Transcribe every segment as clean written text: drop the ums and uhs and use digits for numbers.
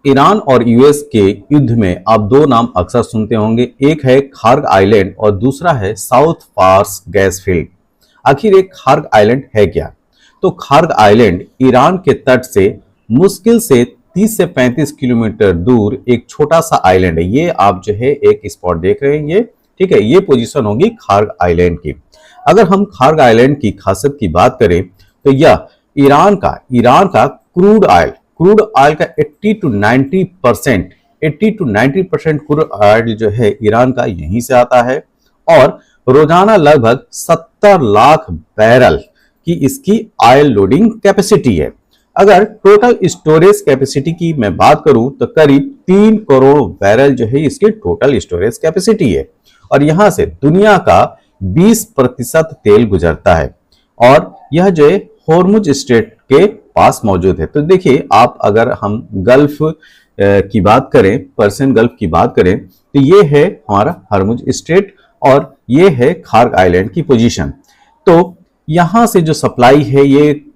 Iran और US के युद्ध में आप दो नाम अक्सर सुनते होंगे, एक है खार्ग आइलैंड और दूसरा है साउथ पार्स गैस फील्ड। आखिर एक खार्ग आइलैंड है क्या? तो खार्ग आइलैंड ईरान के तट से मुश्किल से 30 से 35 किलोमीटर दूर एक छोटा सा आइलैंड है। ये आप जो है एक स्पॉट देख रहे हैं, ये ठीक है, ये पोजीशन होगी खार्ग आइलैंड की। अगर हम खार्ग आइलैंड की खासियत की बात करें तो यह ईरान का क्रूड ऑयल का 80 to 90% क्रूड ऑयल जो है ईरान का यहीं से आता है और रोजाना लगभग 70 लाख बैरल की इसकी ऑयल लोडिंग कैपेसिटी है। अगर टोटल स्टोरेज कैपेसिटी की मैं बात करूं तो करीब 3 करोड़ बैरल जो है इसकी टोटल स्टोरेज कैपेसिटी है और यहां से दुनिया का 20% तेल गुजरता है और यह जो है हॉर्मुज स्ट्रेट के पास मौजूद है। तो देखिए, आप अगर हम गल्फ की बात करें, पर्शियन गल्फ की बात करें, तो ये है हमारा हॉर्मुज स्ट्रेट और ये है खार्ग आइलैंड की पोजीशन। तो यहां से जो सप्लाई है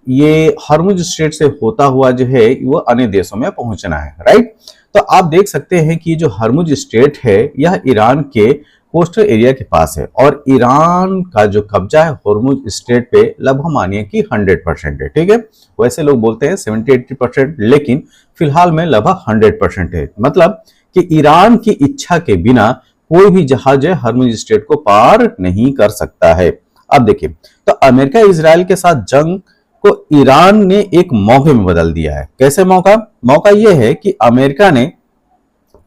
ये हॉर्मुज स्ट्रेट से होता हुआ जो है वो अन्य देशों में पहुंचना है, राइट। तो आप देख सकते हैं कि जो हॉर्मुज स्ट्रेट है यह ईरान के कोस्टल एरिया के पास है और ईरान का जो कब्जा है हॉर्मुज स्ट्रेट पे लगभग मानिए कि 100% है, ठीक है। वैसे लोग बोलते हैं 70-80%, लेकिन फिलहाल में लगभग 100% है। मतलब कि ईरान की इच्छा के बिना कोई भी जहाज हॉर्मुज स्ट्रेट को पार नहीं कर सकता है। अब देखिए, तो अमेरिका इजराइल के साथ जंग को ईरान ने एक मौके में बदल दिया है। कैसे मौका यह है कि अमेरिका ने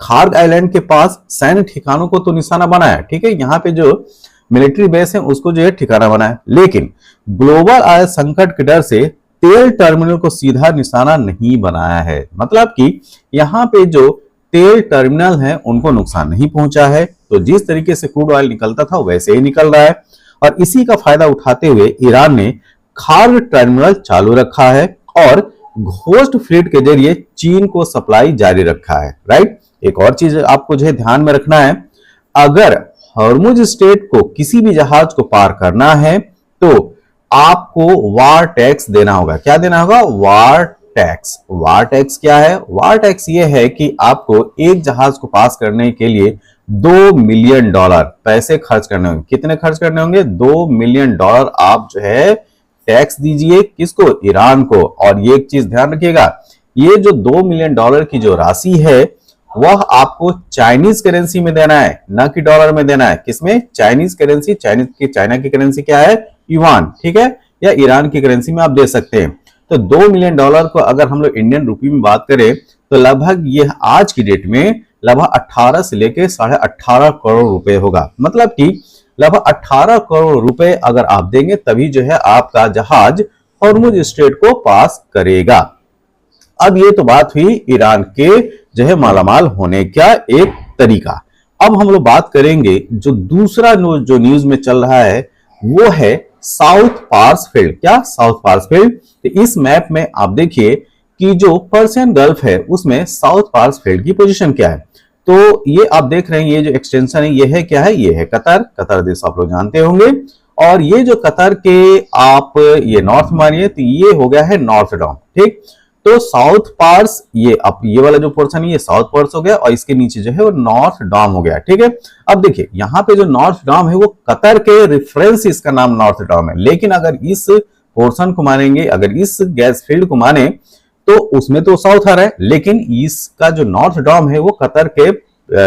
खार्ग आइलैंड के पास सैन्य ठिकानों को तो निशाना बनाया, ठीक है, यहाँ पे जो मिलिट्री बेस है उसको जो है ठिकाना बनाया, लेकिन ग्लोबल आयल संकट के डर से तेल टर्मिनल को सीधा निशाना नहीं बनाया है। मतलब कि यहाँ पे जो तेल टर्मिनल है उनको नुकसान नहीं पहुंचा है। तो जिस तरीके से क्रूड ऑयल निकलता था वैसे ही निकल रहा है और इसी का फायदा उठाते हुए ईरान ने खार्ग टर्मिनल चालू रखा है और घोस्ट फ्लीट के जरिए चीन को सप्लाई जारी रखा है, राइट। एक और चीज आपको जो है ध्यान में रखना है, अगर हॉर्मुज स्ट्रेट को किसी भी जहाज को पार करना है तो आपको वार टैक्स देना होगा। क्या देना होगा? वार टैक्स। वार टैक्स क्या है? वार टैक्स ये है कि आपको एक जहाज को पास करने के लिए $2 मिलियन पैसे खर्च करने होंगे। कितने खर्च करने होंगे? $2 मिलियन आप जो है टैक्स दीजिए। किसको? ईरान को। और ये एक चीज ध्यान रखिएगा, ये जो $2 मिलियन की जो राशि है वह आपको चाइनीज करेंसी में देना है, ना कि डॉलर में देना है। किसमें? Chinese currency. चाइना की करेंसी क्या है? युआन, ठीक है, या ईरान की करेंसी में आप दे सकते हैं। तो $2 मिलियन को अगर हम लोग इंडियन रुपी में बात करें तो लगभग यह आज की डेट में लगभग 18 से लेके 18.5 करोड़ रुपए होगा। मतलब कि लगभग 18 करोड़ रुपए अगर आप देंगे तभी जो है आपका जहाज हॉर्मुज स्ट्रेट को पास करेगा। अब ये तो बात हुई ईरान के जो है मालामाल होने का एक तरीका। अब हम लोग बात करेंगे जो दूसरा जो न्यूज में चल रहा है वो है साउथ पार्स फील्ड। क्या? South Pars field. तो इस मैप में आप देखिए कि जो पर्शियन गल्फ है उसमें साउथ पार्स फील्ड की पोजीशन क्या है। तो ये आप देख रहे हैं, ये जो एक्सटेंशन है ये है क्या है? ये है कतर देश, आप लोग जानते होंगे। और ये जो कतर के आप ये नॉर्थ मानिए तो ये हो गया है नॉर्थ डॉम, ठीक। तो साउथ पार्स ये वाला जो पोर्शन है ये साउथ पार्स हो गया और इसके नीचे जो है वो नॉर्थ डॉम हो गया, ठीक है। अब देखिए यहाँ पे जो नॉर्थ डॉम है वो कतर के रेफरेंस इसका नाम नॉर्थ डॉम है, लेकिन अगर इस पोर्शन को मानेंगे, अगर इस गैस फील्ड को माने तो उसमें तो साउथ आ रहा है, लेकिन इसका जो नॉर्थ डॉम है वो कतर के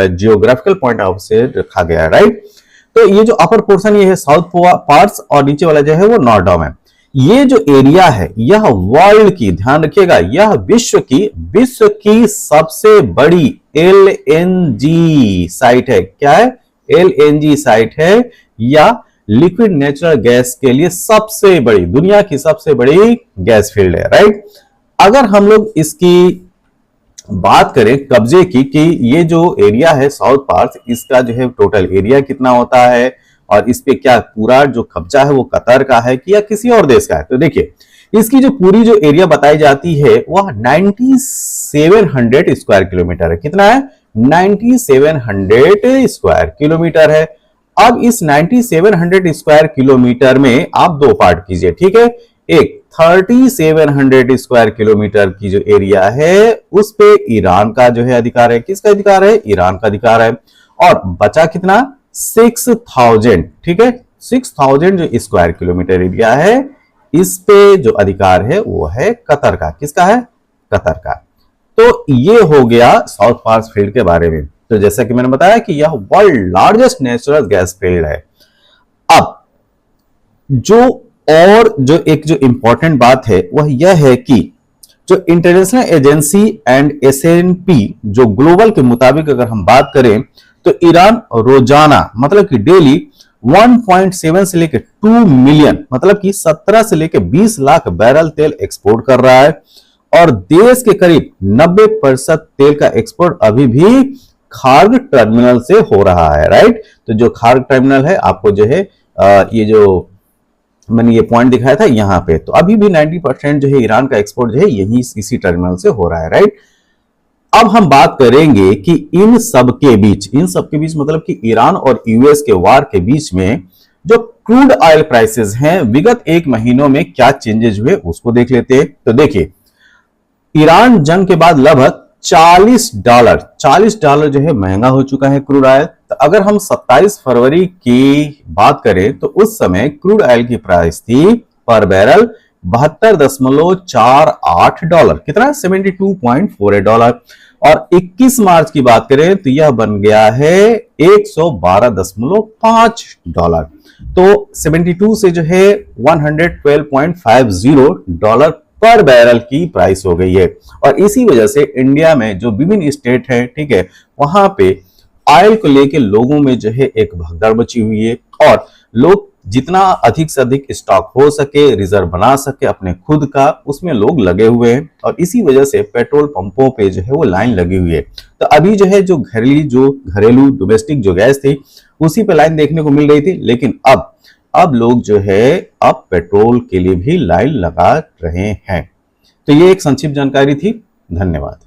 जियोग्राफिकल पॉइंट ऑफ से रखा गया है, राइट। तो ये जो अपर पोर्शन ये है साउथ पार्स और नीचे वाला जो है वो नॉर्थ डॉम है। ये जो एरिया है यह वर्ल्ड की, ध्यान रखिएगा, यह विश्व की सबसे बड़ी एलएनजी साइट है। क्या है? एलएनजी साइट है या लिक्विड नेचुरल गैस के लिए सबसे बड़ी, दुनिया की सबसे बड़ी गैस फील्ड है, राइट। अगर हम लोग इसकी बात करें कब्जे की कि ये जो एरिया है साउथ पार्स, इसका जो है टोटल एरिया कितना होता है और इस पे क्या पूरा जो कब्जा है वो कतर का है कि या किसी और देश का है। तो देखिए इसकी जो पूरी जो एरिया बताई जाती है वह 9700 स्क्वायर किलोमीटर है। कितना है? 9700 स्क्वायर किलोमीटर है। अब इस 9700 स्क्वायर किलोमीटर में आप दो पार्ट कीजिए, ठीक है। एक 3700 स्क्वायर किलोमीटर की जो एरिया है उस पे ईरान का जो है अधिकार है। किसका अधिकार है? ईरान का अधिकार है। और बचा कितना? 6000, ठीक है, 6000 जो स्क्वायर किलोमीटर एरिया है इस पे जो अधिकार है वो है कतर का। किसका है? कतर का। तो ये हो गया साउथ पार्स फील्ड के बारे में। तो जैसा कि मैंने बताया कि यह world largest natural gas field है। अब जो एक इंपॉर्टेंट बात है वह यह है कि जो इंटरनेशनल एजेंसी एंड S&P जो ग्लोबल के मुताबिक अगर हम बात करें तो ईरान रोजाना मतलब कि डेली 1.7 से लेकर 2 मिलियन मतलब कि 17 से लेकर 20 लाख बैरल तेल एक्सपोर्ट कर रहा है। और देश के करीब 90% तेल का एक्सपोर्ट अभी भी खार्ग टर्मिनल से हो रहा है, राइट। तो जो खार्ग टर्मिनल है आपको जो है ये जो मैंने ये पॉइंट दिखाया था यहाँ पे, तो अभी भी 90% जो है ईरान का एक्सपोर्ट जो है यही इसी टर्मिनल से हो रहा है, राइट। अब हम बात करेंगे कि इन सब के बीच मतलब कि ईरान और यूएस के वार के बीच में जो क्रूड ऑयल प्राइसेस हैं विगत एक महीनों में क्या चेंजेस हुए उसको देख लेते हैं। तो देखिए, ईरान जंग के बाद लगभग $40 जो है महंगा हो चुका है क्रूड ऑयल। तो अगर हम 27 फरवरी की बात करें तो उस समय क्रूड ऑयल की प्राइस थी पर बैरल $72.48, कितना? $72.48। और 21 मार्च की बात करें तो यह बन गया है $112.5। तो 72 से जो है $112.50 पर बैरल की प्राइस हो गई है। और इसी वजह से इंडिया में जो विभिन्न स्टेट है, ठीक है, वहां पे ऑयल को लेके लोगों में जो है एक भगदड़ मची हुई है और लोग जितना अधिक से अधिक स्टॉक हो सके, रिजर्व बना सके अपने खुद का, उसमें लोग लगे हुए हैं। और इसी वजह से पेट्रोल पंपों पे जो है वो लाइन लगी हुई है। तो अभी जो है जो घरेलू डोमेस्टिक जो गैस थी उसी पे लाइन देखने को मिल रही थी, लेकिन अब लोग जो है अब पेट्रोल के लिए भी लाइन लगा रहे हैं। तो ये एक संक्षिप्त जानकारी थी। धन्यवाद।